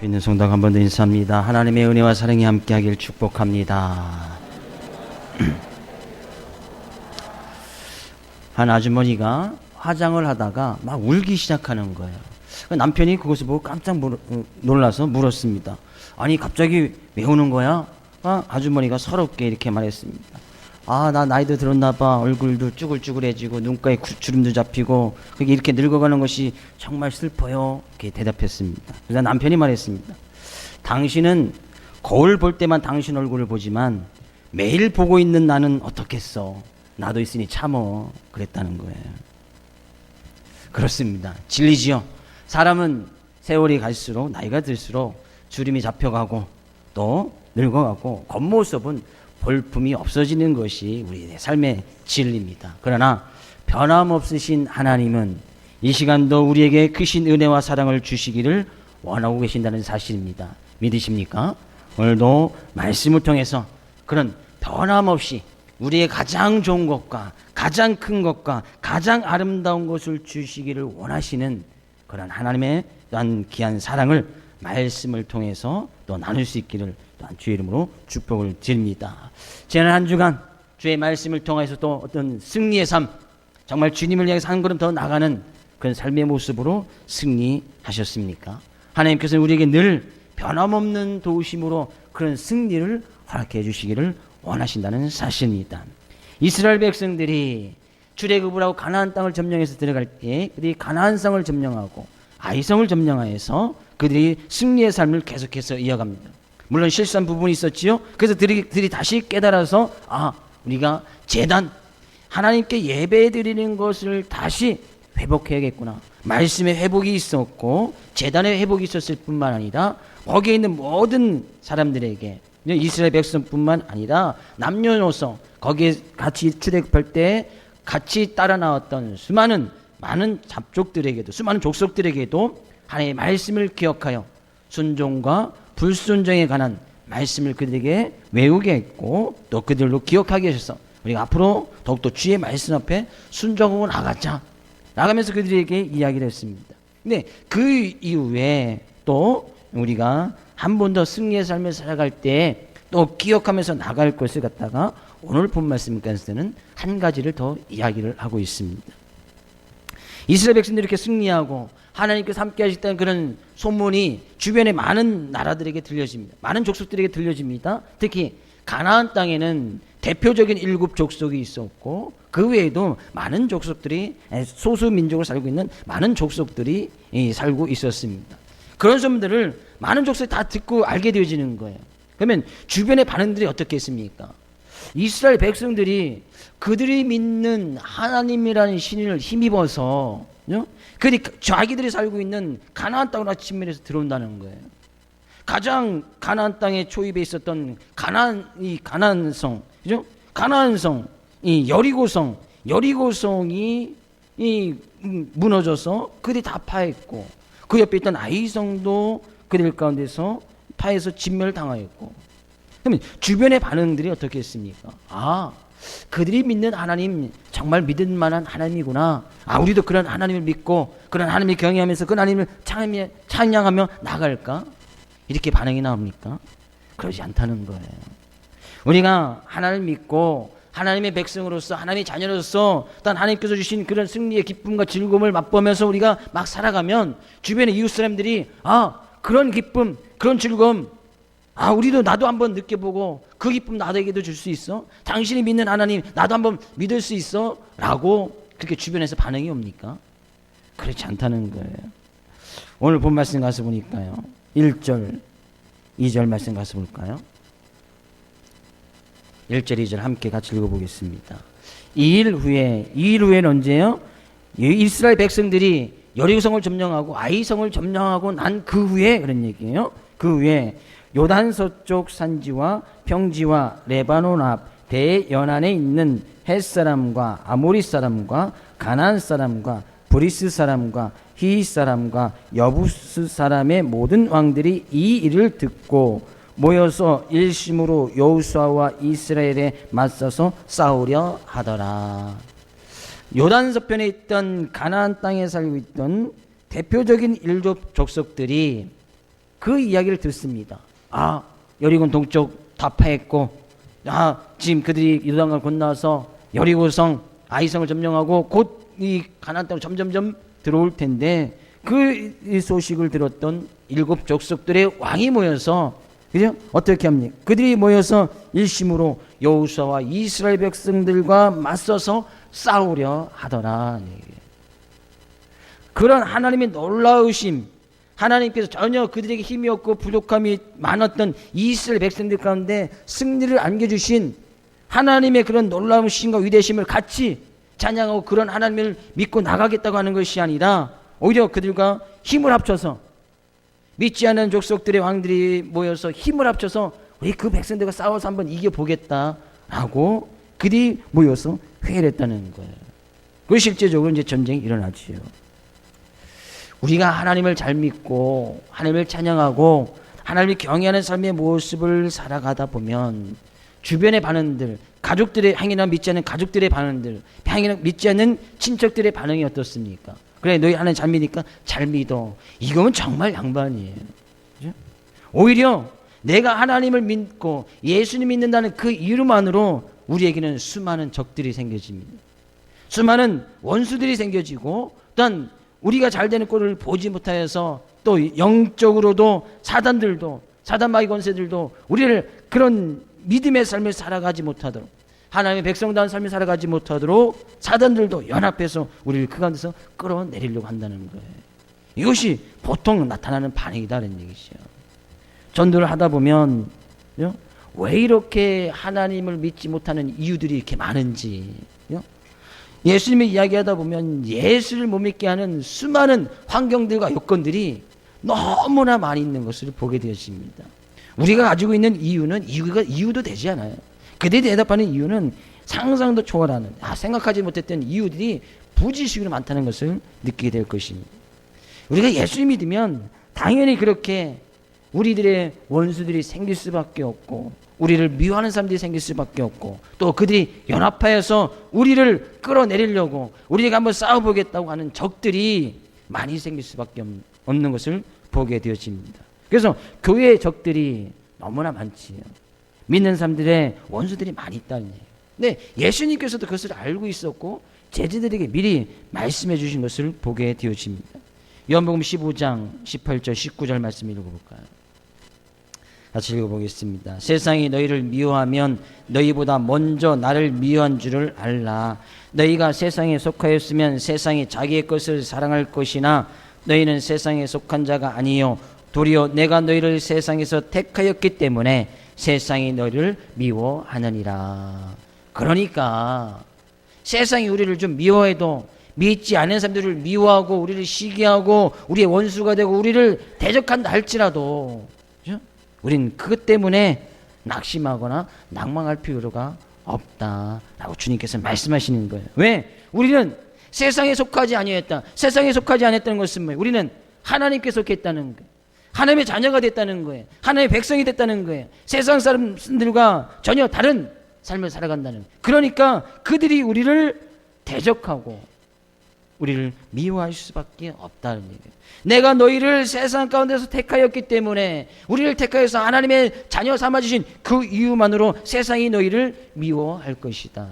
있는 성당 한 번 더 인사합니다. 하나님의 은혜와 사랑이 함께하길 축복합니다. 한 아주머니가 화장을 하다가 막 울기 시작하는 거예요. 남편이 그것을 보고 깜짝 놀라서 물었습니다. 아니 갑자기 왜 우는 거야? 아주머니가 서럽게 이렇게 말했습니다. 나 나이도 들었나 봐. 얼굴도 쭈글쭈글해지고 눈가에 주름도 잡히고 그게 이렇게 늙어가는 것이 정말 슬퍼요. 이렇게 대답했습니다. 그래서 남편이 말했습니다. 당신은 거울 볼 때만 당신 얼굴을 보지만 매일 보고 있는 나는 어떻겠어. 나도 있으니 참어. 그랬다는 거예요. 그렇습니다. 진리지요. 사람은 세월이 갈수록 나이가 들수록 주름이 잡혀가고 또 늙어가고 겉모습은 볼품이 없어지는 것이 우리의 삶의 진리입니다. 그러나 변함없으신 하나님은 이 시간도 우리에게 크신 은혜와 사랑을 주시기를 원하고 계신다는 사실입니다. 믿으십니까? 오늘도 말씀을 통해서 그런 변함없이 우리의 가장 좋은 것과 가장 큰 것과 가장 아름다운 것을 주시기를 원하시는 그런 하나님의 또한 귀한 사랑을 말씀을 통해서 또 나눌 수 있기를 또한 주의 이름으로 축복을 드립니다. 지난 한 주간 주의 말씀을 통해서 또 어떤 승리의 삶, 정말 주님을 향해서 한 걸음 더 나가는 그런 삶의 모습으로 승리하셨습니까? 하나님께서는 우리에게 늘 변함없는 도우심으로 그런 승리를 허락해 주시기를 원하신다는 사실입니다. 이스라엘 백성들이 출애굽을 하고 가나안 땅을 점령해서 들어갈 때 그들이 가나안 성을 점령하고 아이성을 점령하여서 그들이 승리의 삶을 계속해서 이어갑니다. 물론 실수한 부분이 있었지요. 그래서 그들이 다시 깨달아서 우리가 제단 하나님께 예배 드리는 것을 다시 회복해야겠구나. 말씀의 회복이 있었고 제단의 회복이 있었을 뿐만 아니라 거기에 있는 모든 사람들에게 이스라엘 백성뿐만 아니라 남녀노소 거기에 같이 출애굽할 때 같이 따라 나왔던 많은 잡족들에게도 수많은 족속들에게도 하나님의 말씀을 기억하여 순종과 불순종에 관한 말씀을 그들에게 외우게 했고 또 그들로 기억하게 하셔서 우리가 앞으로 더욱더 주의 말씀 앞에 순종하고 나가면서 그들에게 이야기를 했습니다. 근데 그 이후에 또 우리가 한 번 더 승리의 삶을 살아갈 때 또 기억하면서 나갈 것을 갖다가 오늘 본 말씀까지는 한 가지를 더 이야기를 하고 있습니다. 이스라엘 백성들이 이렇게 승리하고 하나님께서 함께 하셨다는 그런 소문이 주변의 많은 나라들에게 들려집니다. 많은 족속들에게 들려집니다. 특히 가나안 땅에는 대표적인 7 족속이 있었고 그 외에도 많은 족속들이 소수 민족으로 살고 있는 많은 족속들이 살고 있었습니다. 그런 소문들을 많은 족속이 다 듣고 알게 되어지는 거예요. 그러면 주변의 반응들이 어떻겠습니까? 이스라엘 백성들이 그들이 믿는 하나님이라는 신을 힘입어서 그들이 자기들이 살고 있는 가나안 땅으로 친밀해서 들어온다는 거예요. 가장 가나안 땅에 초입해 있었던 가나안성, 그죠? 가나안성, 이 여리고성이 무너져서 그들이 다 파했고 그 옆에 있던 아이성도 그들 가운데서 파해서 진멸당하였고 그러면 주변의 반응들이 어떻게 했습니까? 그들이 믿는 하나님 정말 믿을 만한 하나님이구나. 우리도 그런 하나님을 믿고 그런 하나님을 경외하면서 그 하나님을 찬양하며 나갈까? 이렇게 반응이 나옵니까? 그러지 않다는 거예요. 우리가 하나님을 믿고 하나님의 백성으로서 하나님의 자녀로서 단 하나님께서 주신 그런 승리의 기쁨과 즐거움을 맛보면서 우리가 막 살아가면 주변의 이웃 사람들이 그런 기쁨, 그런 즐거움 나도 한번 느껴보고 그 기쁨 나에게도 줄 수 있어? 당신이 믿는 하나님 나도 한번 믿을 수 있어? 라고 그렇게 주변에서 반응이 옵니까? 그렇지 않다는 거예요. 오늘 본 말씀 가서 보니까요 1절 2절 말씀 가서 볼까요? 1절 2절 함께 같이 읽어보겠습니다. 2일 후에는 언제요? 이스라엘 백성들이 여리고성을 점령하고 아이성을 점령하고 난 그 후에 그런 얘기예요. 그 후에 요단 서쪽 산지와 평지와 레바논 앞 대연안에 있는 헷 사람과 아모리 사람과 가나안 사람과 브리스 사람과 히윗 사람과 여부스 사람의 모든 왕들이 이 일을 듣고 모여서 일심으로 여호수아와 이스라엘에 맞서서 싸우려 하더라. 요단 서편에 있던 가나안 땅에 살고 있던 대표적인 일곱 족속들이 그 이야기를 듣습니다. 아, 여리고는 동쪽 다 파했고, 지금 그들이 요단강을 건너서 여리고성, 아이성을 점령하고 곧 이 가나안 땅으로 점점점 들어올 텐데, 그 소식을 들었던 7 족속들의 왕이 모여서, 그죠? 어떻게 합니까? 그들이 모여서 일심으로 여호수아와 이스라엘 백성들과 맞서서 싸우려 하더라. 그런 하나님의 놀라우심, 하나님께서 전혀 그들에게 힘이 없고 부족함이 많았던 이스라엘 백성들 가운데 승리를 안겨주신 하나님의 그런 놀라우심과 위대심을 같이 찬양하고 그런 하나님을 믿고 나가겠다고 하는 것이 아니라 오히려 그들과 힘을 합쳐서, 믿지 않는 족속들의 왕들이 모여서 힘을 합쳐서 우리 그 백성들과 싸워서 한번 이겨보겠다라고 그들이 모여서 회의를 했다는 거예요. 그 실제적으로 이제 전쟁이 일어나지요. 우리가 하나님을 잘 믿고 하나님을 찬양하고 하나님을 경외하는 삶의 모습을 살아가다 보면 주변의 반응들, 가족들의 행위나 믿지 않는 가족들의 반응들, 믿지 않는 친척들의 반응이 어떻습니까? 그래, 너희 하나님 잘 믿으니까 잘 믿어. 이거는 정말 양반이에요. 그죠? 오히려 내가 하나님을 믿고 예수님 믿는다는 그 이유만으로 우리에게는 수많은 적들이 생겨집니다. 수많은 원수들이 생겨지고, 또한 우리가 잘 되는 꼴을 보지 못하여서 또 영적으로도 사단들도, 사단마귀 권세들도 우리를 그런 믿음의 삶을 살아가지 못하도록, 하나님의 백성다운 삶을 살아가지 못하도록 사단들도 연합해서 우리를 그 가운데서 끌어내리려고 한다는 거예요. 이것이 보통 나타나는 반응이다라는 얘기죠. 전도를 하다 보면 왜 이렇게 하나님을 믿지 못하는 이유들이 이렇게 많은지, 예수님의 이야기하다 보면 예수를 못 믿게 하는 수많은 환경들과 요건들이 너무나 많이 있는 것을 보게 되었습니다. 우리가 가지고 있는 이유도 되지 않아요. 그들이 대답하는 이유는 상상도 초월하는, 생각하지 못했던 이유들이 부지식으로 많다는 것을 느끼게 될 것입니다. 우리가 예수를 믿으면 당연히 그렇게 우리들의 원수들이 생길 수밖에 없고, 우리를 미워하는 사람들이 생길 수밖에 없고, 또 그들이 연합하여서 우리를 끌어내리려고 우리가 한번 싸워보겠다고 하는 적들이 많이 생길 수밖에 없는 것을 보게 되어집니다. 그래서 교회의 적들이 너무나 많지요. 믿는 사람들의 원수들이 많이 있다는 얘기예요. 근데 예수님께서도 그것을 알고 있었고 제자들에게 미리 말씀해 주신 것을 보게 되어집니다. 요한복음 15장 18절 19절 말씀 읽어볼까요? 같이 읽어보겠습니다. 세상이 너희를 미워하면 너희보다 먼저 나를 미워한 줄을 알라. 너희가 세상에 속하였으면 세상이 자기의 것을 사랑할 것이나 너희는 세상에 속한 자가 아니요 도리어 내가 너희를 세상에서 택하였기 때문에 세상이 너희를 미워하느니라. 그러니까 세상이 우리를 좀 미워해도 믿지 않는 사람들을 미워하고 우리를 시기하고 우리의 원수가 되고 우리를 대적한다 할지라도 우린 그것 때문에 낙심하거나 낭망할 필요가 없다라고 주님께서 말씀하시는 거예요. 왜? 우리는 세상에 속하지 아니했다. 세상에 속하지 않았다는 것은 뭐예요? 우리는 하나님께 속했다는 거예요. 하나님의 자녀가 됐다는 거예요. 하나님의 백성이 됐다는 거예요. 세상 사람들과 전혀 다른 삶을 살아간다는 거예요. 그러니까 그들이 우리를 대적하고 우리를 미워할 수밖에 없다는 얘기예요. 내가 너희를 세상 가운데서 택하였기 때문에, 우리를 택하여서 하나님의 자녀 삼아주신 그 이유만으로 세상이 너희를 미워할 것이다.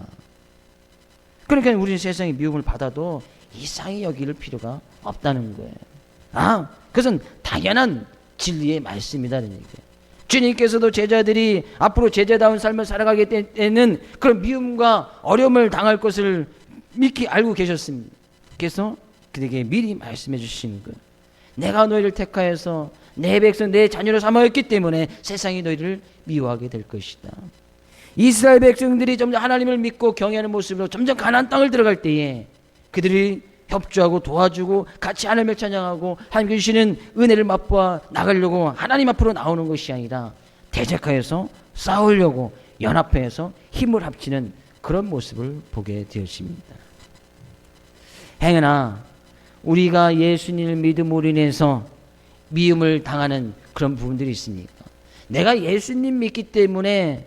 그러니까 우리는 세상의 미움을 받아도 이상히 여길 필요가 없다는 거예요. 그것은 당연한 진리의 말씀이다는 얘기예요. 주님께서도 제자들이 앞으로 제자다운 삶을 살아가게 되는 그런 미움과 어려움을 당할 것을 미리 알고 계셨습니다. 그래서 그들에게 미리 말씀해 주시는 거예요. 내가 너희를 택하여서 내 백성 내 자녀로 삼았기 때문에 세상이 너희를 미워하게 될 것이다. 이스라엘 백성들이 점점 하나님을 믿고 경외하는 모습으로 점점 가나안 땅을 들어갈 때에 그들이 협조하고 도와주고 같이 하나님을 찬양하고 하나님 주시는 은혜를 맛보아 나가려고 하나님 앞으로 나오는 것이 아니라 대적하여서 싸우려고 연합해서 힘을 합치는 그런 모습을 보게 되었습니다. 행여나 우리가 예수님을 믿음으로 인해서 미움을 당하는 그런 부분들이 있습니까? 내가 예수님 믿기 때문에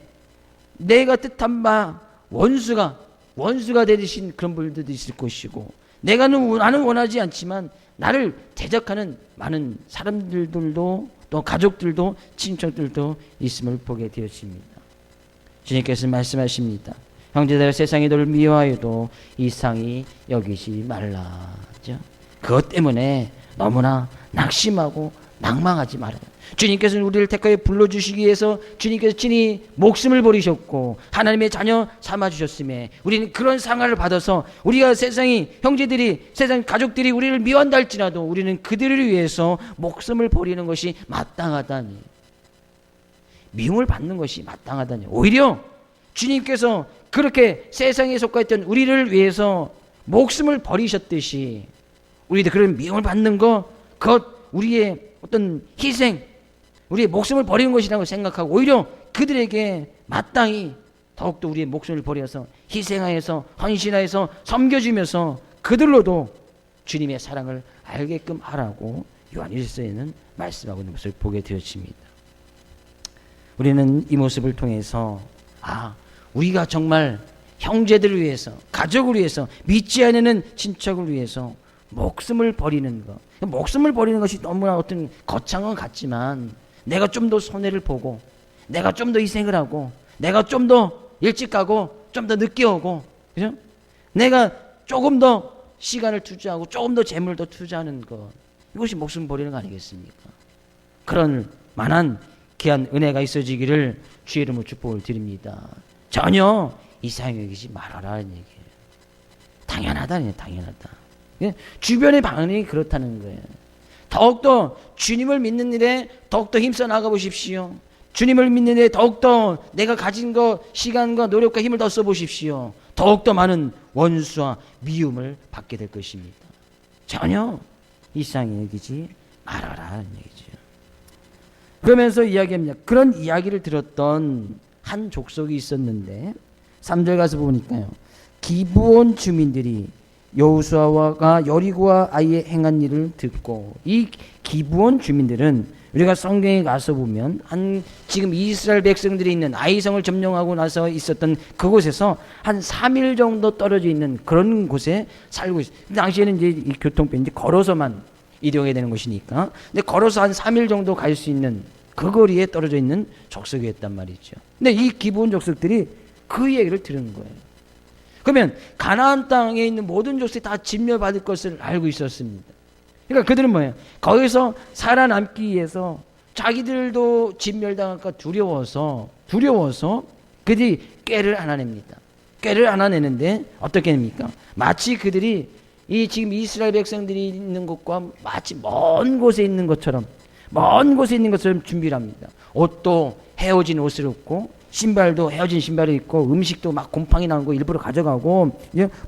내가 뜻한 바 원수가 되신 그런 분들도 있을 것이고, 나는 원하지 않지만 나를 대적하는 많은 사람들도 또 또 가족들도 친척들도 있음을 보게 되었습니다. 주님께서 말씀하십니다. 형제들, 세상이 너를 미워하여도 이상히 여기지 말라죠. 그것 때문에 너무나 낙심하고 낭망하지 말아요. 주님께서는 우리를 택하여 불러주시기 위해서 주님께서 친히 목숨을 버리셨고 하나님의 자녀 삼아주셨음에 우리는 그런 상을 받아서 우리가 세상이 형제들이 세상 가족들이 우리를 미워한다 할지라도 우리는 그들을 위해서 목숨을 버리는 것이 마땅하다니, 미움을 받는 것이 마땅하다니. 오히려 주님께서 그렇게 세상에 속하였던 우리를 위해서 목숨을 버리셨듯이 우리도 그런 미움을 받는 것, 그것 우리의 어떤 희생, 우리의 목숨을 버리는 것이라고 생각하고 오히려 그들에게 마땅히 더욱더 우리의 목숨을 버려서 희생하여서 헌신하여서 섬겨주면서 그들로도 주님의 사랑을 알게끔 하라고 요한일서에는 말씀하고 있는 것을 보게 되었습니다. 우리는 이 모습을 통해서 우리가 정말 형제들을 위해서, 가족을 위해서, 믿지 않는 친척을 위해서 목숨을 버리는 것, 목숨을 버리는 것이 너무나 어떤 거창한 것 같지만 내가 좀 더 손해를 보고 내가 좀 더 희생을 하고 내가 좀 더 일찍 가고 좀 더 늦게 오고, 그죠? 내가 조금 더 시간을 투자하고 조금 더 재물을 더 투자하는 것, 이것이 목숨 버리는 거 아니겠습니까? 그런 만한 귀한 은혜가 있어지기를 주의 이름으로 축복을 드립니다. 전혀 이상히 여기지 말아라는 얘기예요. 당연하다니, 당연하다. 주변의 반응이 그렇다는 거예요. 더욱더 주님을 믿는 일에 더욱더 힘써 나가보십시오. 주님을 믿는 일에 더욱더 내가 가진 것, 시간과 노력과 힘을 더 써보십시오. 더욱더 많은 원수와 미움을 받게 될 것입니다. 전혀 이상히 여기지 말아라는 얘기죠. 그러면서 이야기합니다. 그런 이야기를 들었던 한 족속이 있었는데 3절 가서 보니까요, 기브온 주민들이 여호수아가 여리고와 아이에 행한 일을 듣고, 이 기브온 주민들은 우리가 성경에 가서 보면 지금 이스라엘 백성들이 있는 아이성을 점령하고 나서 있었던 그곳에서 한 3일 정도 떨어져 있는 그런 곳에 살고 있어요. 당시에는 이제 이 교통편 이제 걸어서만 이동해야 되는 것이니까, 근데 걸어서 한 3일 정도 갈 수 있는 그 거리에 떨어져 있는 족속이었단 말이죠. 근데 이 기브온 족속들이 그 얘기를 들은 거예요. 그러면 가나안 땅에 있는 모든 족속이 다 진멸받을 것을 알고 있었습니다. 그러니까 그들은 뭐예요? 거기서 살아남기 위해서 자기들도 진멸당할까 두려워서 그들이 꾀를 안아냅니다. 꾀를 안아내는데 어떻게 됩니까? 마치 그들이 이 지금 이스라엘 백성들이 있는 곳과 마치 먼 곳에 있는 것처럼 준비를 합니다. 옷도 헤어진 옷을 입고 신발도 헤어진 신발을 입고 음식도 막 곰팡이 나는 거 일부러 가져가고,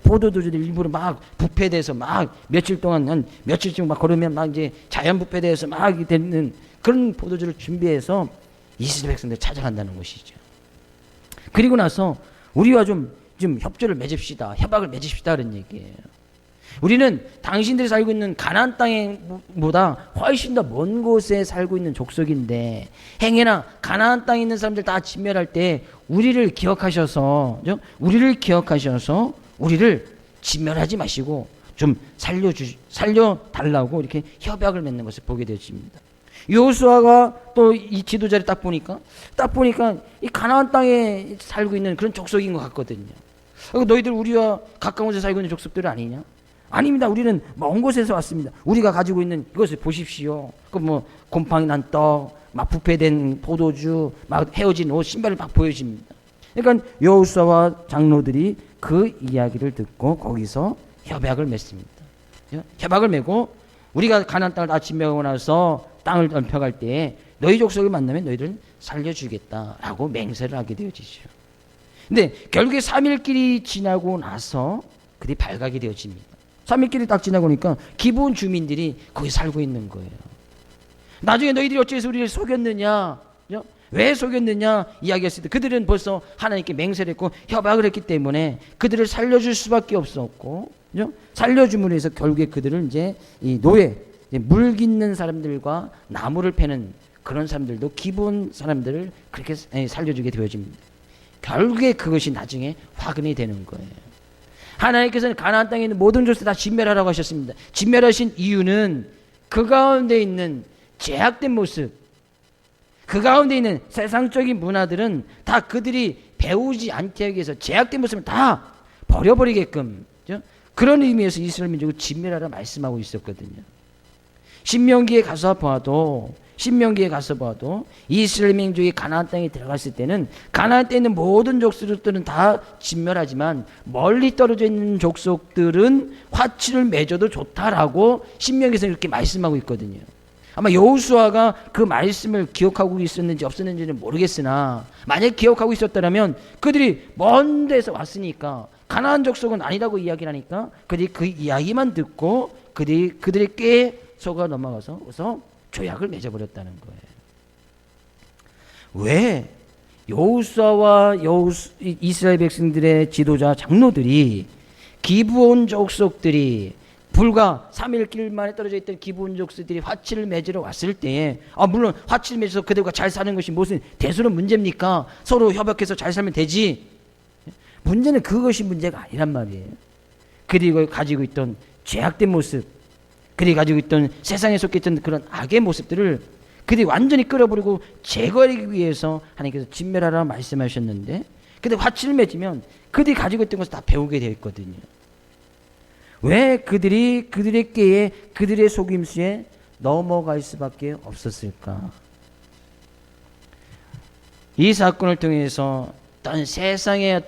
포도주도 일부러 막 부패돼서 막 며칠 동안 한 며칠쯤 막 걸으면 막 이제 자연 부패돼서 막 되는 그런 포도주를 준비해서 이스라엘 백성들 찾아간다는 것이죠. 그리고 나서 우리와 좀 협조를 맺읍시다, 협약을 맺읍시다 그런 얘기예요. 우리는 당신들이 살고 있는 가나안 땅보다 훨씬 더 먼 곳에 살고 있는 족속인데 행해나 가나안 땅에 있는 사람들 다 진멸할 때 우리를 기억하셔서 우리를 진멸하지 마시고 좀 살려달라고 이렇게 협약을 맺는 것을 보게 되었습니다. 여호수아가 또 이 지도자를 딱 보니까 이 가나안 땅에 살고 있는 그런 족속인 것 같거든요. 너희들 우리와 가까운 곳에 살고 있는 족속들 아니냐? 아닙니다. 우리는 먼 곳에서 왔습니다. 우리가 가지고 있는 이것을 보십시오. 곰팡이 난 떡, 막 부패된 포도주, 막 헤어진 옷, 신발을 막 보여줍니다. 그러니까 여호수아와 장로들이 그 이야기를 듣고 거기서 협약을 맺습니다. 협약을 맺고 우리가 가나안 땅을 다 침략하고 나서 땅을 넓혀갈 때 너희 족속을 만나면 너희를 살려주겠다라고 맹세를 하게 되어지죠. 근데 결국에 3일길이 지나고 나서 그들이 발각이 되어집니다. 3일길이 딱 지나고 나니까 기브온 주민들이 거기 살고 있는 거예요. 나중에 너희들이 어째서 우리를 속였느냐, 왜 속였느냐 이야기했을 때 그들은 벌써 하나님께 맹세를 했고 협약을 했기 때문에 그들을 살려줄 수밖에 없었고, 살려줌으로 해서 결국에 그들은 이제 이 노예, 물 깃는 사람들과 나무를 패는 그런 사람들도 기브온 사람들을 그렇게 살려주게 되어집니다. 결국에 그것이 나중에 화근이 되는 거예요. 하나님께서는 가나안 땅에 있는 모든 족속 다 진멸하라고 하셨습니다. 진멸하신 이유는 그 가운데 있는 제약된 모습, 그 가운데 있는 세상적인 문화들은 다 그들이 배우지 않게 하기 위해서 제약된 모습을 다 버려버리게끔, 그죠? 그런 의미에서 이스라엘 민족을 진멸하라 말씀하고 있었거든요. 신명기에 가서 봐도 이스라엘 민족이 가나안 땅에 들어갔을 때는 가나안 땅에 있는 모든 족속들은 다 진멸하지만 멀리 떨어져 있는 족속들은 화친을 맺어도 좋다라고 신명기에서 이렇게 말씀하고 있거든요. 아마 여호수아가 그 말씀을 기억하고 있었는지 없었는지는 모르겠으나 만약 기억하고 있었다면 그들이 먼 데서 왔으니까 가나안 족속은 아니라고 이야기를 하니까 그들이 그 이야기만 듣고 그들의 꾀에 속아 넘어가서 조약을 맺어버렸다는 거예요. 왜 여호수아와 이스라엘 백성들의 지도자 장로들이 기브온 족속들이 불과 3일 길 만에 떨어져 있던 기브온 족속들이 화친을 맺으러 왔을 때에 물론 화친을 맺어서 그들과 잘 사는 것이 무슨 대수는 문제입니까? 서로 협약해서 잘 살면 되지. 문제는 그것이 문제가 아니란 말이에요. 그들이 가지고 있던 죄악된 모습, 그들이 가지고 있던 세상에 속해 있던 그런 악의 모습들을 그들이 완전히 끌어버리고 제거하기 위해서 하나님께서 진멸하라 말씀하셨는데, 근데 화친을 맺으면 그들이 가지고 있던 것을 다 배우게 되어 있거든요. 왜 그들이 그들의 꾀에 그들의 속임수에 넘어갈 수밖에 없었을까? 이 사건을 통해서 세상의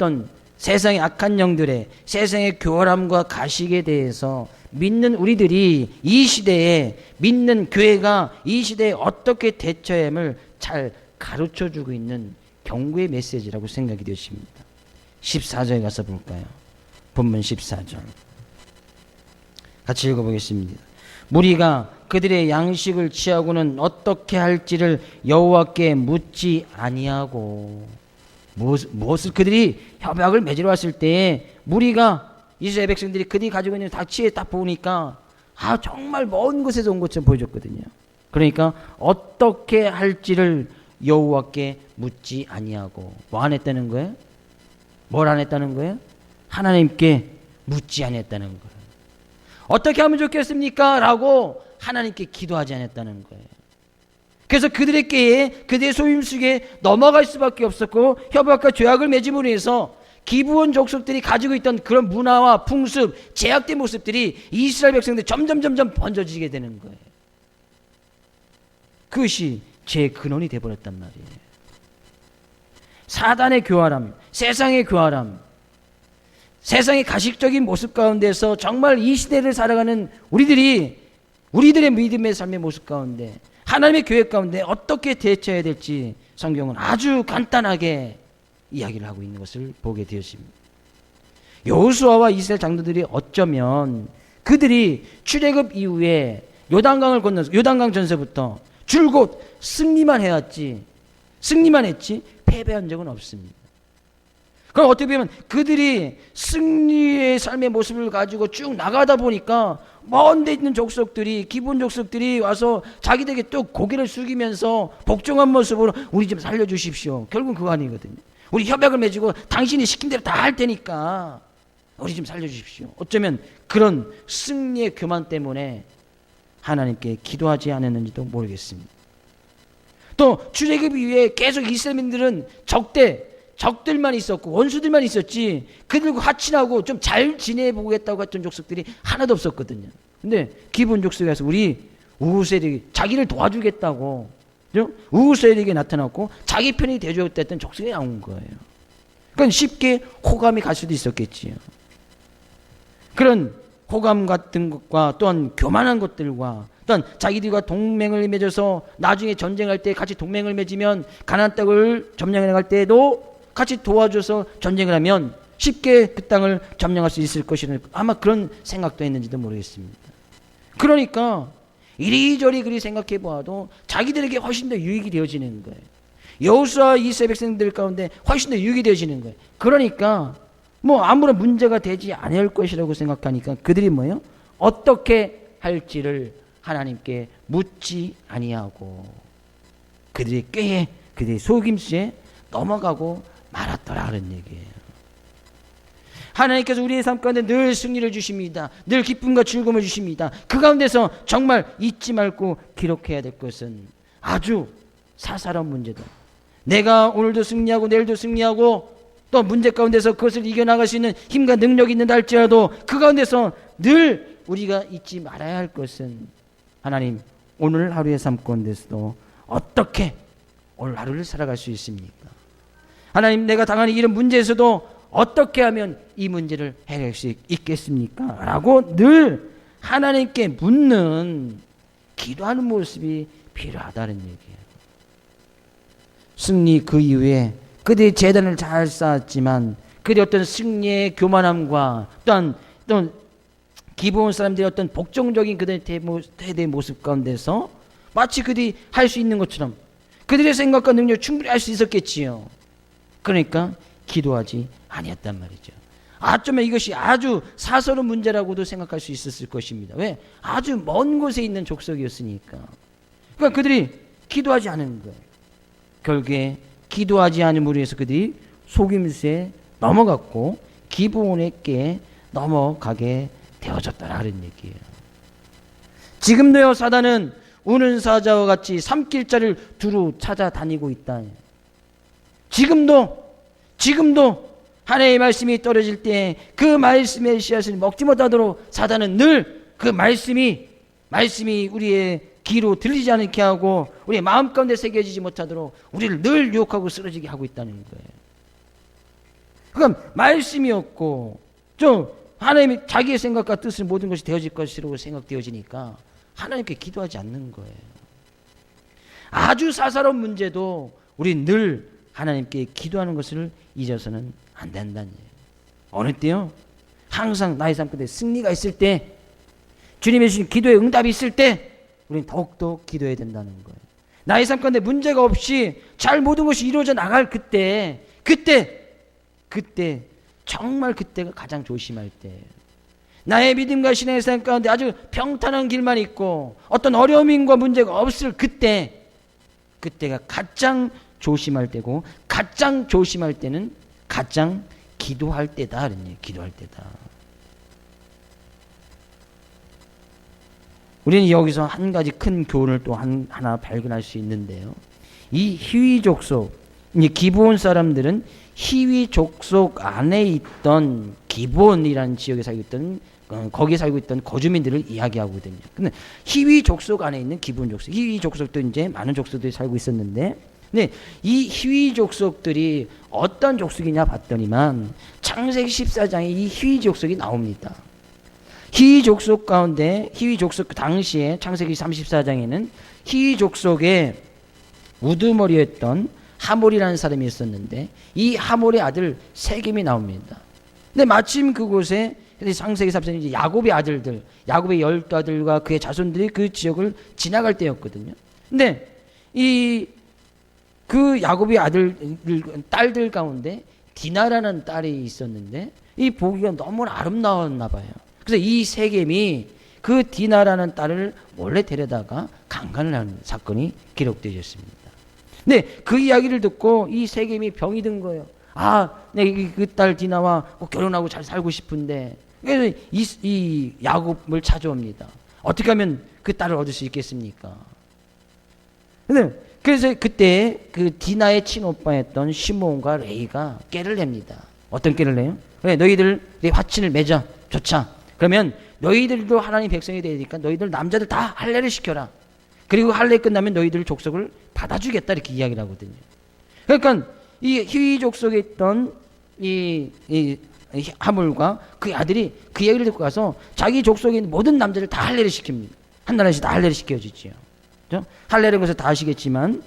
악한 영들의 세상의 교활함과 가식에 대해서 믿는 우리들이 이 시대에 믿는 교회가 이 시대에 어떻게 대처해야 함을 잘 가르쳐주고 있는 경고의 메시지라고 생각이 되십니다. 14절에 가서 볼까요? 본문 14절 같이 읽어보겠습니다. 무리가 그들의 양식을 취하고는 어떻게 할지를 여호와께 묻지 아니하고, 무엇을 그들이 협약을 맺으러 왔을 때에 무리가 이스라엘 백성들이 그들이 가지고 있는 닭치에 딱 보니까 정말 먼 곳에서 온 것처럼 보여줬거든요. 그러니까 어떻게 할지를 여호와께 묻지 아니하고 뭐 안 했다는 거예요? 뭘 안 했다는 거예요? 하나님께 묻지 아니했다는 거예요. 어떻게 하면 좋겠습니까? 라고 하나님께 기도하지 않았다는 거예요. 그래서 그들의 꾀에 그들의 소임수에 넘어갈 수밖에 없었고 협약과 죄악을 맺음으로 해서 기브온 족속들이 가지고 있던 그런 문화와 풍습, 제약된 모습들이 이스라엘 백성들 점점 번져지게 되는 거예요. 그것이 죄의 근원이 되어버렸단 말이에요. 사단의 교활함, 세상의 교활함, 세상의 가식적인 모습 가운데서 정말 이 시대를 살아가는 우리들의 믿음의 삶의 모습 가운데 하나님의 교회 가운데 어떻게 대처해야 될지 성경은 아주 간단하게 이야기를 하고 있는 것을 보게 되었습니다. 여호수아와 이스라엘 장로들이 어쩌면 그들이 출애굽 이후에 요단강을 건너서 요단강 전서부터 줄곧 승리만 했지 패배한 적은 없습니다. 그럼 어떻게 보면 그들이 승리의 삶의 모습을 가지고 쭉 나가다 보니까 먼 데 있는 족속들이 기브온 족속들이 와서 자기들에게 또 고개를 숙이면서 복종한 모습으로 우리 좀 살려주십시오. 결국은 그거 아니거든요. 우리 협약을 맺고 당신이 시킨 대로 다 할 테니까 우리 좀 살려주십시오. 어쩌면 그런 승리의 교만 때문에 하나님께 기도하지 않았는지도 모르겠습니다. 또 출애굽 이후에 계속 이스라엘민들은 적들만 있었고 원수들만 있었지 그들과 화친하고 좀 잘 지내보겠다고 했던 족속들이 하나도 없었거든요. 근데 기브온 족속에 가서 우리 우후세력이 자기를 도와주겠다고 우후세력이 나타났고 자기 편이 되어주겠다 했던 족속이 나온 거예요. 그러니까 쉽게 호감이 갈 수도 있었겠지요. 그런 호감 같은 것과 또한 교만한 것들과 또한 자기들과 동맹을 맺어서 나중에 전쟁할 때 같이 동맹을 맺으면 가나안 땅을 점령해 나갈 때에도 같이 도와줘서 전쟁을 하면 쉽게 그 땅을 점령할 수 있을 것이라는 아마 그런 생각도 했는지도 모르겠습니다. 그러니까 이리저리 그리 생각해 보아도 자기들에게 훨씬 더 유익이 되어지는 거예요. 여호수아 이스라엘 백성들 가운데 훨씬 더 유익이 되어지는 거예요. 그러니까 뭐 아무런 문제가 되지 않을 것이라고 생각하니까 그들이 뭐예요? 어떻게 할지를 하나님께 묻지 아니하고 그들의 꾀에 그들의 속임수에 넘어가고 말았더라 그런 얘기예요. 하나님께서 우리의 삶 가운데 늘 승리를 주십니다. 늘 기쁨과 즐거움을 주십니다. 그 가운데서 정말 잊지 말고 기록해야 될 것은 아주 사사로운 문제도 내가 오늘도 승리하고 내일도 승리하고 또 문제 가운데서 그것을 이겨나갈 수 있는 힘과 능력이 있는다 할지라도 그 가운데서 늘 우리가 잊지 말아야 할 것은 하나님 오늘 하루의 삶 가운데서도 어떻게 오늘 하루를 살아갈 수 있습니까? 하나님 내가 당하는 이런 문제에서도 어떻게 하면 이 문제를 해결할 수 있겠습니까? 라고 늘 하나님께 묻는 기도하는 모습이 필요하다는 얘기예요. 승리 그 이후에 그들이 재단을 잘 쌓았지만 그들의 어떤 승리의 교만함과 또한 기브온 사람들의 어떤 복종적인 그들의 태도의 모습 가운데서 마치 그들이 할 수 있는 것처럼 그들의 생각과 능력을 충분히 할 수 있었겠지요. 그러니까 기도하지 아니었단 말이죠. 어쩌면 이것이 아주 사소한 문제라고도 생각할 수 있었을 것입니다. 왜? 아주 먼 곳에 있는 족속이었으니까. 그러니까 그들이 기도하지 않은 거예요. 결국에 기도하지 않음으로 해서 그들이 속임수에 넘어갔고 기브온에게 넘어가게 되어졌다라는 얘기예요. 지금도요 사단은 우는 사자와 같이 삼킬 자를 두루 찾아다니고 있다. 지금도 하나님의 말씀이 떨어질 때 그 말씀의 씨앗을 먹지 못하도록 사단은 늘 그 말씀이 우리의 귀로 들리지 않게 하고 우리의 마음 가운데 새겨지지 못하도록 우리를 늘 유혹하고 쓰러지게 하고 있다는 거예요. 그러니까 말씀이 없고 좀 하나님이 자기의 생각과 뜻을 모든 것이 되어질 것이라고 생각되어지니까 하나님께 기도하지 않는 거예요. 아주 사사로운 문제도 우리는 늘 하나님께 기도하는 것을 잊어서는 안 된다는 얘기예요. 어느 때요? 항상 나의 삶 가운데 승리가 있을 때 주님의 주신 기도의 응답이 있을 때 우리는 더욱더 기도해야 된다는 거예요. 나의 삶 가운데 문제가 없이 잘 모든 것이 이루어져 나갈 그때 정말 그때가 가장 조심할 때예요. 나의 믿음과 신앙의 삶 가운데 아주 평탄한 길만 있고 어떤 어려움과 문제가 없을 그때가 가장 조심할 때고 가장 조심할 때는 가장 기도할 때다. 기도할 때다. 우리는 여기서 한 가지 큰 교훈을 또 하나 발견할 수 있는데요. 이 히위 족속, 기브온 사람들은 히위 족속 안에 있던 기브온이라는 지역에 살고 있던 거기에 살고 있던 거주민들을 이야기하거든요. 근데 히위 족속 안에 있는 기브온 족속, 히위 족속도 이제 많은 족속들이 살고 있었는데, 근데 이 히위 족속들이 어떤 족속이냐 봤더니만 창세기 14장에 이 히위 족속이 나옵니다. 히위 족속 가운데 히위 족속 당시에 창세기 34장에는 히위 족속에 우두머리였던 하몰이라는 사람이 있었는데 이 하몰의 아들 세겜이 나옵니다. 근데 마침 그곳에 창세기 34장에 이제 야곱의 아들들, 야곱의 12아들과 그의 자손들이 그 지역을 지나갈 때였거든요. 근데 그 야곱의 딸들 가운데 디나라는 딸이 있었는데 이 보기가 너무 아름다웠나 봐요. 그래서 이 세겜이 그 디나라는 딸을 몰래 데려다가 강간을 하는 사건이 기록되어 있습니다. 근데 그 이야기를 듣고 이 세겜이 병이 든 거예요. 내 그 딸 디나와 꼭 결혼하고 잘 살고 싶은데, 그래서 이 야곱을 찾아옵니다. 어떻게 하면 그 딸을 얻을 수 있겠습니까? 그래서 그때 그 디나의 친오빠였던 시므온과 레이가 깨를 냅니다. 어떤 깨를 내요? 그래, 너희들 화친을 맺어. 좋자. 그러면 너희들도 하나님 백성이 되니까 너희들 남자들 다 할례를 시켜라. 그리고 할례 끝나면 너희들 족속을 받아주겠다. 이렇게 이야기를 하거든요. 그러니까 이 히위 족속에 있던 이 하몰과 그 아들이 그 얘기를 듣고 가서 자기 족속에 있는 모든 남자를 다 할례를 시킵니다. 한 나라씩 다 할례를 시켜주지요. 할례라는 것을 다 아시겠지만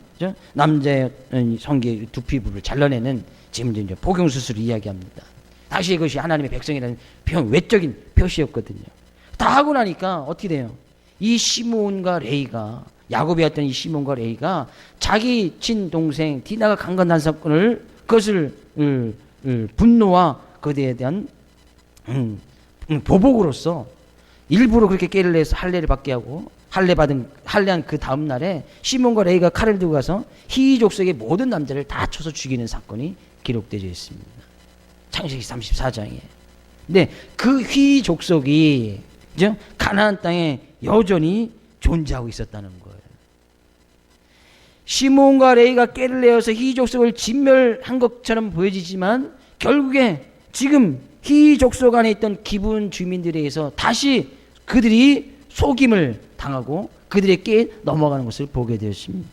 남자의 성기의 두피부를 잘라내는 지금 이제 복용 수술을 이야기합니다. 당시 그것이 하나님의 백성이라는 외적인 표시였거든요. 다 하고 나니까 어떻게 돼요? 이 시므온과 레이가, 야곱이었던 이 시므온과 레이가 자기 친동생 디나가 강간한 사건을, 그것을 분노와 그에 대한 보복으로서 일부러 그렇게 깨를 내서 할례를 받게 하고, 할례한 그 다음 날에 시몬과 레이가 칼을 들고 가서 히위 족속의 모든 남자를 다 쳐서 죽이는 사건이 기록되어 있습니다. 창세기 34장에. 근데 그 히위 족속이 가나안 땅에 여전히 존재하고 있었다는 거예요. 시몬과 레위가 꾀를 내어서 히족속을 진멸한 것처럼 보여지지만 결국에 지금 히족속 안에 있던 기분 주민들에 의해서 다시 그들이 속임을 당하고 그들의 꾀에 넘어가는 것을 보게 되었습니다.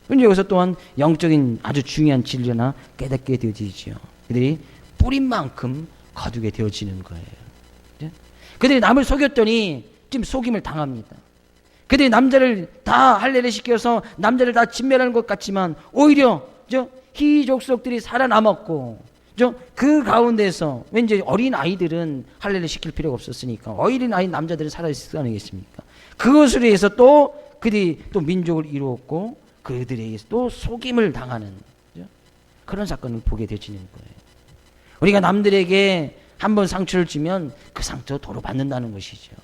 그런데 여기서 또한 영적인 아주 중요한 진리나 깨닫게 되어지죠. 그들이 뿌린 만큼 거두게 되어지는 거예요. 그들이 남을 속였더니 지금 속임을 당합니다. 그들이 남자를 다 할례를 시켜서 남자를 다 진멸하는 것 같지만 오히려 히족속들이 살아남았고 그 가운데서 왠지 어린 아이들은 할례를 시킬 필요가 없었으니까 어린 아이 남자들은 살아있을 거 아니겠습니까? 그것을 위해서 또 그들이 또 민족을 이루었고 그들에게서 또 속임을 당하는 그런 사건을 보게 되지는 거예요. 우리가 남들에게 한번 상처를 주면 그 상처 도로 받는다는 것이죠.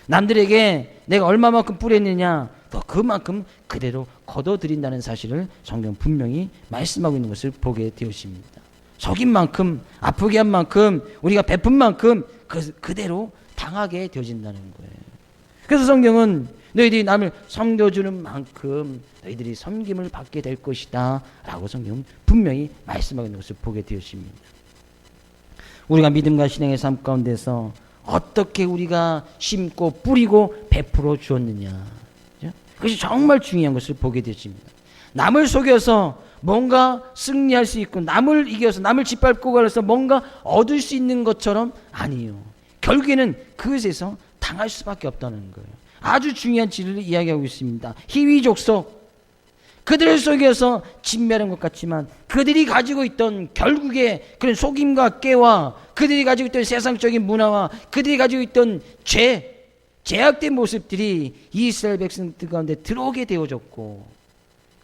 남들에게 내가 얼마만큼 뿌렸느냐 또 그만큼 그대로 거둬들인다는 사실을 성경 분명히 말씀하고 있는 것을 보게 되었습니다. 속인 만큼 아프게 한 만큼 우리가 베푼 만큼 그대로 당하게 되어진다는 거예요. 그래서 성경은 너희들이 남을 섬겨주는 만큼 너희들이 섬김을 받게 될 것이다 라고 성경은 분명히 말씀하고 있는 것을 보게 되었습니다. 우리가 믿음과 신앙의 삶 가운데서 어떻게 우리가 심고 뿌리고 베풀어 주었느냐, 그것이 정말 중요한 것을 보게 되었습니다. 남을 속여서 뭔가 승리할 수 있고 남을 이겨서 남을 짓밟고 가서 뭔가 얻을 수 있는 것처럼 아니요. 결국에는 그것에서 당할 수밖에 없다는 거예요. 아주 중요한 진리를 이야기하고 있습니다. 히위족속 그들을 속여서 진멸한 것 같지만 그들이 가지고 있던 결국에 그런 속임과 깨와 그들이 가지고 있던 세상적인 문화와 그들이 가지고 있던 제약된 모습들이 이스라엘 백성들 가운데 들어오게 되어졌고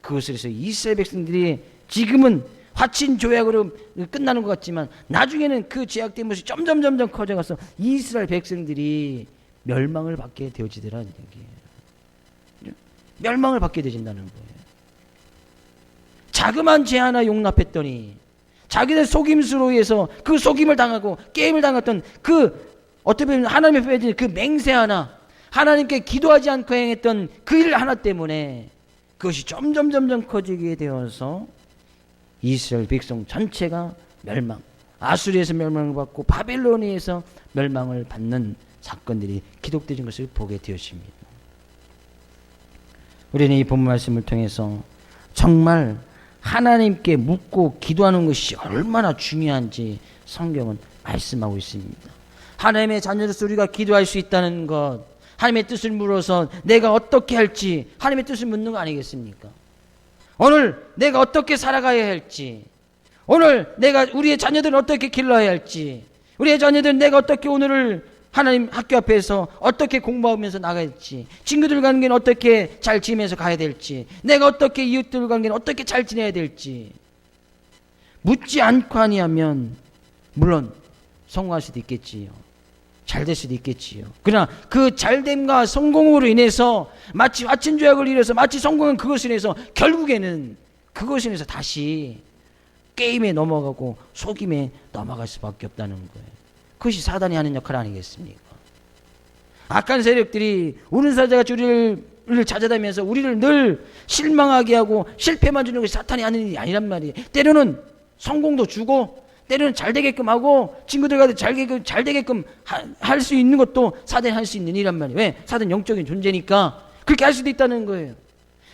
그것을 해서 이스라엘 백성들이 지금은 화친 조약으로 끝나는 것 같지만 나중에는 그 제약된 모습이 점점 커져가서 이스라엘 백성들이 멸망을 받게 되어지더라는 얘기예요. 멸망을 받게 되진다는 거예요. 자그만 죄 하나 용납했더니 자기들 속임수로 인해서 그 속임을 당하고 게임을 당했던 그 어떻게 보면 하나님의 빼진 그 맹세 하나 하나님께 기도하지 않고 행했던 그 일 하나 때문에 그것이 점점 커지게 되어서 이스라엘 백성 전체가 멸망, 아수리에서 멸망을 받고 바벨론에서 멸망을 받는 사건들이 기록되는 것을 보게 되었습니다. 우리는 이 본 말씀을 통해서 정말 하나님께 묻고 기도하는 것이 얼마나 중요한지 성경은 말씀하고 있습니다. 하나님의 자녀로서 우리가 기도할 수 있다는 것, 하나님의 뜻을 물어서 내가 어떻게 할지 하나님의 뜻을 묻는 거 아니겠습니까? 오늘 내가 어떻게 살아가야 할지, 오늘 내가 우리의 자녀들을 어떻게 길러야 할지, 우리의 자녀들은 내가 어떻게 오늘을 하나님 학교 앞에서 어떻게 공부하면서 나가야 할지, 친구들 관계는 어떻게 잘 지내면서 가야 될지, 내가 어떻게 이웃들 관계는 어떻게 잘 지내야 될지 묻지 않고 아니하면 물론 성공할 수도 있겠지요. 잘 될 수도 있겠지요. 그러나 그 잘됨과 성공으로 인해서 마치 화친 조약을 이뤄서 마치 성공한 그것을 인해서 결국에는 그것을 인해서 다시 게임에 넘어가고 속임에 넘어갈 수밖에 없다는 거예요. 그것이 사단이 하는 역할 아니겠습니까? 악한 세력들이 우는사자같이 우리를 찾아다니면서 우리를 늘 실망하게 하고 실패만 주는 것이 사탄이 하는 일이 아니란 말이에요. 때로는 성공도 주고 때로는 잘 되게끔 하고 친구들과 잘 되게끔 할 수 있는 것도 사단이 할 수 있는 일이란 말이에요. 왜? 사단 영적인 존재니까 그렇게 할 수도 있다는 거예요.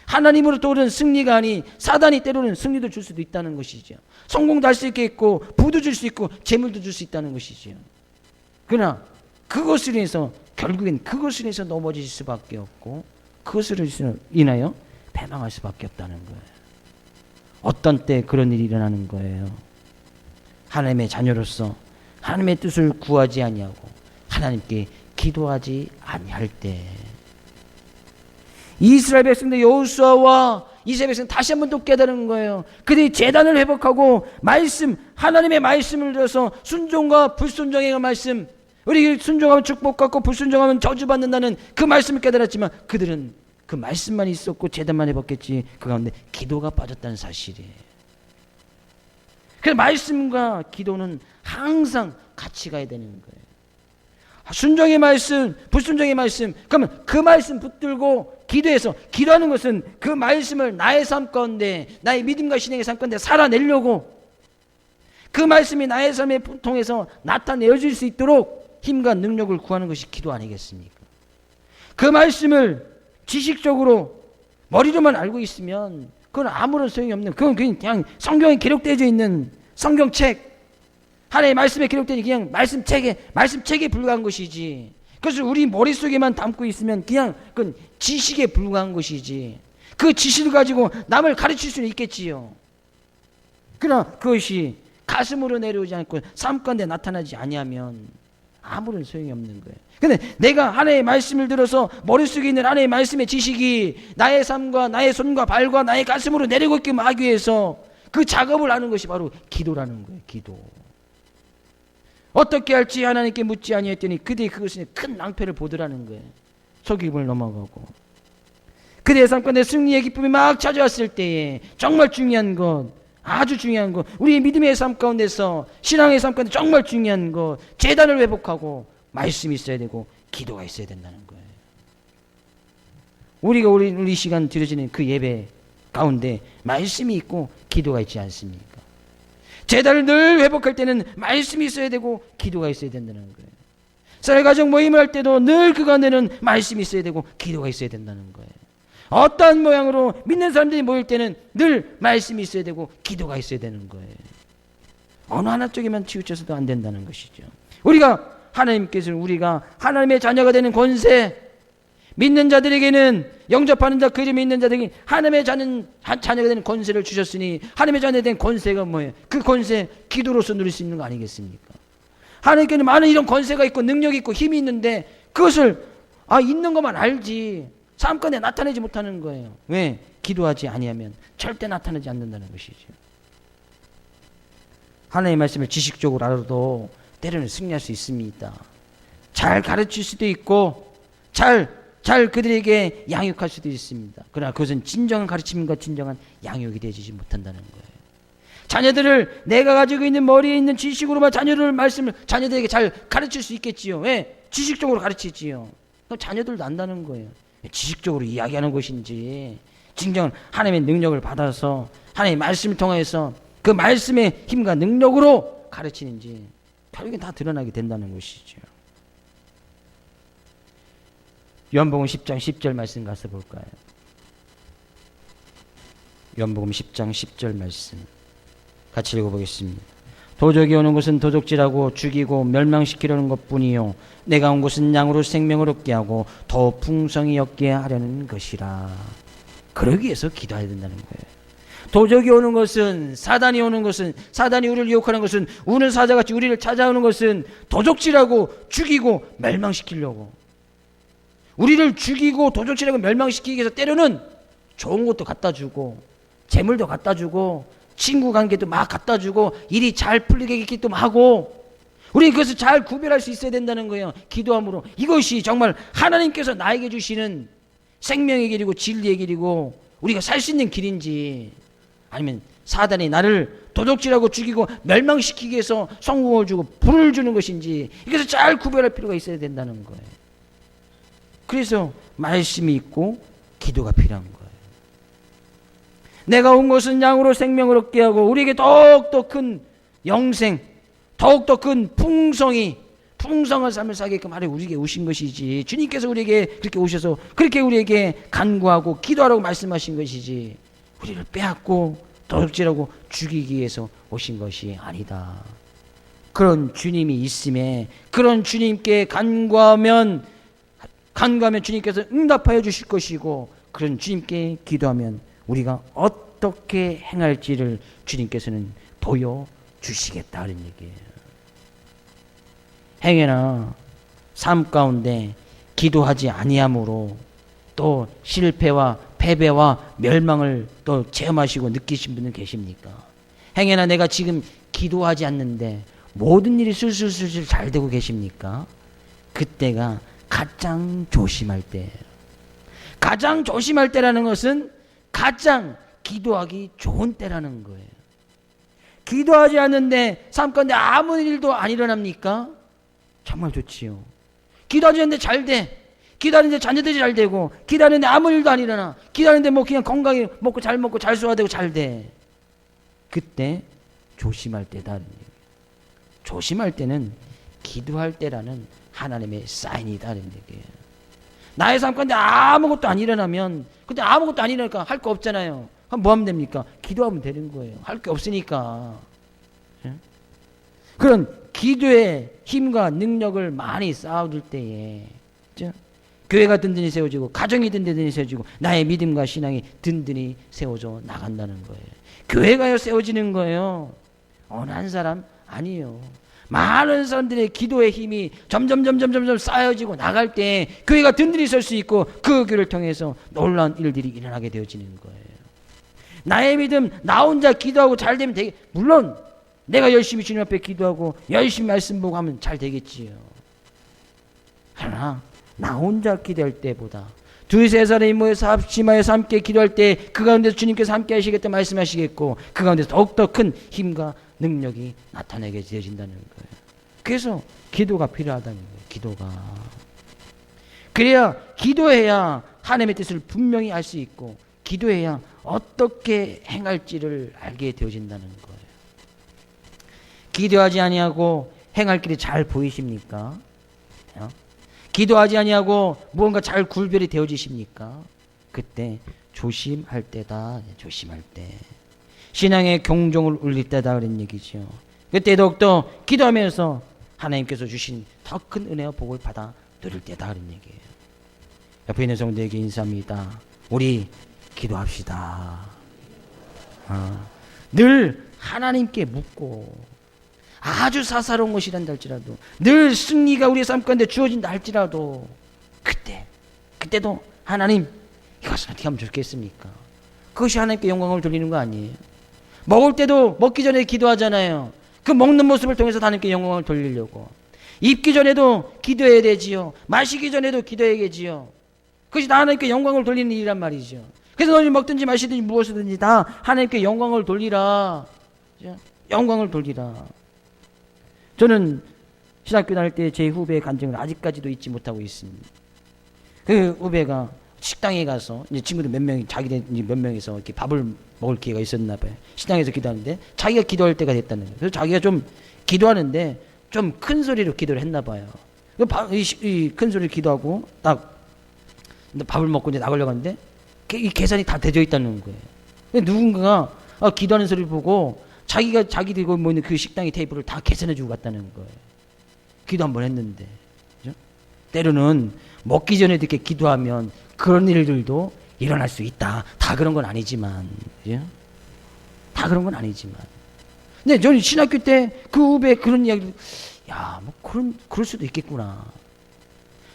하나님으로부터 오는 승리가 아니 사단이 때로는 승리도 줄 수도 있다는 것이죠. 성공도 할 수 있겠고 부도 줄 수 있고 재물도 줄 수 있다는 것이죠. 그러나 그것을 인해서 결국엔 그것을 인해서 넘어질 수밖에 없고 그것을 인하여 패망할 수밖에 없다는 거예요. 어떤 때 그런 일이 일어나는 거예요. 하나님의 자녀로서 하나님의 뜻을 구하지 아니하고 하나님께 기도하지 아니할 때 이스라엘 백성들 여호수아와 이스라엘 백성 다시 한번 또 깨달은 거예요. 그들이 제단을 회복하고 말씀 하나님의 말씀을 들어서 순종과 불순종의 말씀, 우리 순종하면 축복받고 불순종하면 저주받는다는 그 말씀을 깨달았지만 그들은 그 말씀만 있었고 제단만 회복했지 그 가운데 기도가 빠졌다는 사실이에요. 그래서 말씀과 기도는 항상 같이 가야 되는 거예요. 순종의 말씀, 불순종의 말씀. 그러면 그 말씀 붙들고 기도해서, 기도하는 것은 그 말씀을 나의 삶 가운데, 나의 믿음과 신앙의 삶 가운데 살아내려고, 그 말씀이 나의 삶에 통해서 나타내어질 수 있도록 힘과 능력을 구하는 것이 기도 아니겠습니까? 그 말씀을 지식적으로 머리로만 알고 있으면 그건 아무런 소용이 없는, 그건 그냥 성경에 기록되어 있는 성경책, 하나님의 말씀에 기록된 그냥 말씀책에 불과한 것이지, 그것을 우리 머릿속에만 담고 있으면 그냥 그건 지식에 불과한 것이지, 그 지식을 가지고 남을 가르칠 수는 있겠지요. 그러나 그것이 가슴으로 내려오지 않고 삶 가운데 나타나지 아니하면 아무런 소용이 없는 거예요. 근데 내가 하나님의 말씀을 들어서 머릿속에 있는 하나님의 말씀의 지식이 나의 삶과 나의 손과 발과 나의 가슴으로 내려오고 있게 하기 위해서 그 작업을 하는 것이 바로 기도라는 거예요. 기도. 어떻게 할지 하나님께 묻지 아니했더니 그들이 그것을 큰 낭패를 보더라는 거예요. 속임을 넘어가고 그들의 삶 가운데 승리의 기쁨이 막 찾아왔을 때에 정말 중요한 것, 아주 중요한 것, 우리의 믿음의 삶 가운데서, 신앙의 삶 가운데 정말 중요한 것, 재단을 회복하고 말씀이 있어야 되고 기도가 있어야 된다는 거예요. 우리가 우리 시간 드려지는 그 예배 가운데 말씀이 있고 기도가 있지 않습니까? 재단을 늘 회복할 때는 말씀이 있어야 되고 기도가 있어야 된다는 거예요. 사회가정 모임을 할 때도 늘 그 가운데는 말씀이 있어야 되고 기도가 있어야 된다는 거예요. 어떠한 모양으로 믿는 사람들이 모일 때는 늘 말씀이 있어야 되고 기도가 있어야 되는 거예요. 어느 하나 쪽에만 치우쳐서도 안 된다는 것이죠. 하나님께서는 우리가 하나님의 자녀가 되는 권세, 믿는 자들에게는, 영접하는 자, 그 이름에 있는 자들에게 하나님의 자녀가 되는 권세를 주셨으니, 하나님의 자녀가 된 권세가 뭐예요? 그 권세, 기도로서 누릴 수 있는 거 아니겠습니까? 하나님께는 많은 이런 권세가 있고 능력이 있고 힘이 있는데 그것을 있는 것만 알지 삶 가운데 나타내지 못하는 거예요. 왜? 기도하지 아니하면 절대 나타나지 않는다는 것이죠. 하나님의 말씀을 지식적으로 알아도 때로는 승리할 수 있습니다. 잘 가르칠 수도 있고 잘 그들에게 양육할 수도 있습니다. 그러나 그것은 진정한 가르침과 진정한 양육이 되지 못한다는 거예요. 자녀들을 내가 가지고 있는 머리에 있는 지식으로만 자녀들에게 잘 가르칠 수 있겠지요. 왜? 지식적으로 가르치지요. 그럼 자녀들도 안다는 거예요. 지식적으로 이야기하는 것인지 진정 하나님의 능력을 받아서 하나님의 말씀을 통해서 그 말씀의 힘과 능력으로 가르치는지 결국엔 다 드러나게 된다는 것이죠. 요한복음 10장 10절 말씀 가서 볼까요? 요한복음 10장 10절 말씀 같이 읽어보겠습니다. 도적이 오는 것은 도적질하고 죽이고 멸망시키려는 것뿐이요 내가 온 것은 양으로 생명을 얻게 하고 더 풍성히 얻게 하려는 것이라. 그러기 위해서 기도해야 된다는 거예요. 도적이 오는 것은, 사단이 오는 것은, 사단이 우리를 유혹하는 것은, 우는 사자같이 우리를 찾아오는 것은 도적질하고 죽이고 멸망시키려고, 우리를 죽이고 도적질하고 멸망시키기 위해서 때로는 좋은 것도 갖다 주고 재물도 갖다 주고 친구 관계도 막 갖다 주고 일이 잘 풀리게도 하고, 우리는 그것을 잘 구별할 수 있어야 된다는 거예요. 기도함으로. 이것이 정말 하나님께서 나에게 주시는 생명의 길이고 진리의 길이고 우리가 살 수 있는 길인지, 아니면 사단이 나를 도둑질하고 죽이고 멸망시키기 위해서 성공을 주고 불을 주는 것인지, 이것을 잘 구별할 필요가 있어야 된다는 거예요. 그래서 말씀이 있고 기도가 필요한 거예요. 내가 온 것은 양으로 생명을 얻게 하고 우리에게 더욱더 큰 영생, 더욱더 큰 풍성한 삶을 살게끔 하려 우리에게 오신 것이지, 주님께서 우리에게 그렇게 오셔서 그렇게 우리에게 간구하고 기도하라고 말씀하신 것이지 우리를 빼앗고 도둑질하고 죽이기 위해서 오신 것이 아니다. 그런 주님이 있음에, 그런 주님께 간구하면 주님께서 응답하여 주실 것이고, 그런 주님께 기도하면 우리가 어떻게 행할지를 주님께서는 보여주시겠다는 얘기예요. 행여나 삶 가운데 기도하지 아니함으로 또 실패와 패배와 멸망을 또 체험하시고 느끼신 분은 계십니까? 행여나 내가 지금 기도하지 않는데 모든 일이 술술술 잘 되고 계십니까? 그때가 가장 조심할 때예요. 가장 조심할 때라는 것은 가장 기도하기 좋은 때라는 거예요. 기도하지 않는데 삶 가운데 아무 일도 안 일어납니까? 정말 좋지요. 기도하는데 잘 돼. 기도하는데 자녀들이 잘 되고, 기도하는데 아무 일도 안 일어나. 기도하는데 뭐 그냥 건강히 먹고 잘 소화되고 잘 돼. 그때 조심할 때다. 조심할 때는 기도할 때라는 하나님의 사인이다는 얘기예요. 나의 삶 가운데 아무것도 안 일어나면, 근데 아무것도 안 일어나니까 할 거 없잖아요. 그럼 뭐 하면 됩니까? 기도하면 되는 거예요. 할 게 없으니까. 그런 기도의 힘과 능력을 많이 쌓아둘 때에 교회가 든든히 세워지고, 가정이 든든히 세워지고, 나의 믿음과 신앙이 든든히 세워져 나간다는 거예요. 교회가 세워지는 거예요. 어느 한 사람 아니에요. 많은 사람들의 기도의 힘이 점점 쌓여지고 나갈 때 교회가 든든히 설 수 있고, 그 교회를 통해서 놀라운 일들이 일어나게 되어지는 거예요. 나의 믿음, 나 혼자 기도하고 잘 되면 되게, 물론 내가 열심히 주님 앞에 기도하고 열심히 말씀 보고 하면 잘 되겠지요. 그러나 나 혼자 기도할 때보다 두세 사람이 모여서 합심하여서 함께 기도할 때 그 가운데서 주님께서 함께 하시겠다 말씀하시겠고, 그 가운데서 더욱더 큰 힘과 능력이 나타나게 되어진다는 거예요. 그래서 기도가 필요하다는 거예요. 기도가. 그래야 기도해야 하나님의 뜻을 분명히 알 수 있고, 기도해야 어떻게 행할지를 알게 되어진다는 거예요. 기도하지 아니하고 행할 길이 잘 보이십니까? 기도하지 아니하고 무언가 잘 구별이 되어지십니까? 그때 조심할 때다. 조심할 때. 신앙의 경종을 울릴 때다 그런 얘기죠. 그때 더욱더 기도하면서 하나님께서 주신 더 큰 은혜와 복을 받아 누릴 때다 그런 얘기예요. 옆에 있는 성도에게 인사합니다. 우리 기도합시다. 늘 하나님께 묻고, 아주 사사로운 것이란다 할지라도, 늘 승리가 우리의 삶 가운데 주어진다 할지라도, 그때도 하나님, 이것을 어떻게 하면 좋겠습니까? 그것이 하나님께 영광을 돌리는 거 아니에요? 먹을 때도 먹기 전에 기도하잖아요. 그 먹는 모습을 통해서 하나님께 영광을 돌리려고. 입기 전에도 기도해야 되지요. 마시기 전에도 기도해야 되지요. 그것이 다 하나님께 영광을 돌리는 일이란 말이죠. 그래서 너희 먹든지 마시든지 무엇이든지 다 하나님께 영광을 돌리라. 영광을 돌리라. 저는 신학교 다닐 때 제 후배의 간증을 아직까지도 잊지 못하고 있습니다. 그 후배가 식당에 가서 이제 친구들 몇 명이, 자기들 몇 명이서 이렇게 밥을 먹을 기회가 있었나 봐요. 식당에서 기도하는데 자기가 기도할 때가 됐다는 거예요. 그래서 자기가 좀 기도하는데 좀 큰 소리로 기도를 했나 봐요. 이 큰 소리로 기도하고 딱 밥을 먹고 이제 나가려고 하는데 이 계산이 다 되어 있다는 거예요. 누군가가 기도하는 소리를 보고 자기들이 모이는 그 식당의 테이블을 다 계산해 주고 갔다는 거예요. 기도 한번 했는데. 그죠? 때로는 먹기 전에 이렇게 기도하면 그런 일들도 일어날 수 있다. 다 그런 건 아니지만. 그죠? 다 그런 건 아니지만. 근데 저는 신학교 때 그 후배 그런 이야기를, 그럴 수도 있겠구나.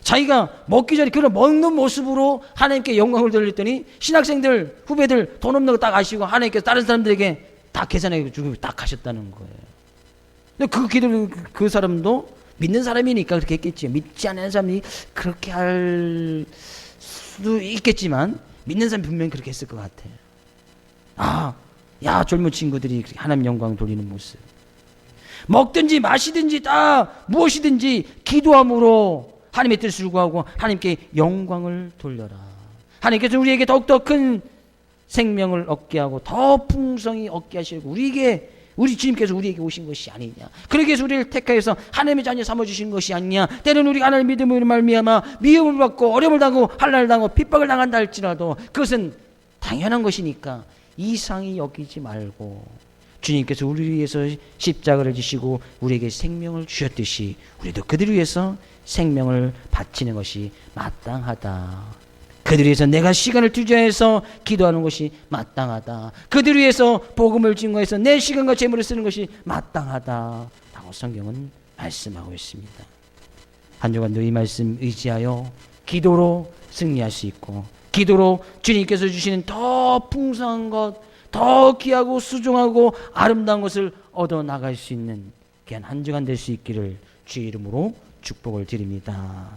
자기가 먹기 전에 그런 먹는 모습으로 하나님께 영광을 돌렸더니 신학생들, 후배들 돈 없는 거 딱 아시고 하나님께서 다른 사람들에게 다 계산해 주고 딱 하셨다는 거예요. 근데 그 기도, 그 사람도 믿는 사람이니까 그렇게 했겠지. 믿지 않는 사람이 그렇게 할 수도 있겠지만 믿는 사람이 분명히 그렇게 했을 것 같아요. 젊은 친구들이 하나님 영광 돌리는 모습. 먹든지 마시든지 다 무엇이든지 기도함으로 하나님의 뜻을 구하고 하나님께 영광을 돌려라. 하나님께서 우리에게 더욱더 큰 생명을 얻게 하고 더 풍성히 얻게 하시고 우리 주님께서 우리에게 오신 것이 아니냐. 그러기 위해서 우리를 택하여서 하나님의 자녀 삼아주신 것이 아니냐. 때로는 우리가 하나님의 믿음으로 말미암아 미움을 받고 어려움을 당하고 환난을 당하고 핍박을 당한다 할지라도 그것은 당연한 것이니까 이상히 여기지 말고, 주님께서 우리를 위해서 십자가를 지시고 우리에게 생명을 주셨듯이 우리도 그들을 위해서 생명을 바치는 것이 마땅하다. 그들을 위해서 내가 시간을 투자해서 기도하는 것이 마땅하다. 그들을 위해서 복음을 증거해서 내 시간과 재물을 쓰는 것이 마땅하다 라고 성경은 말씀하고 있습니다. 한 주간도 이 말씀 의지하여 기도로 승리할 수 있고, 기도로 주님께서 주시는 더 풍성한 것, 더 귀하고 수종하고 아름다운 것을 얻어나갈 수 있는 귀한 한 주간 될 수 있기를 주의 이름으로 축복을 드립니다.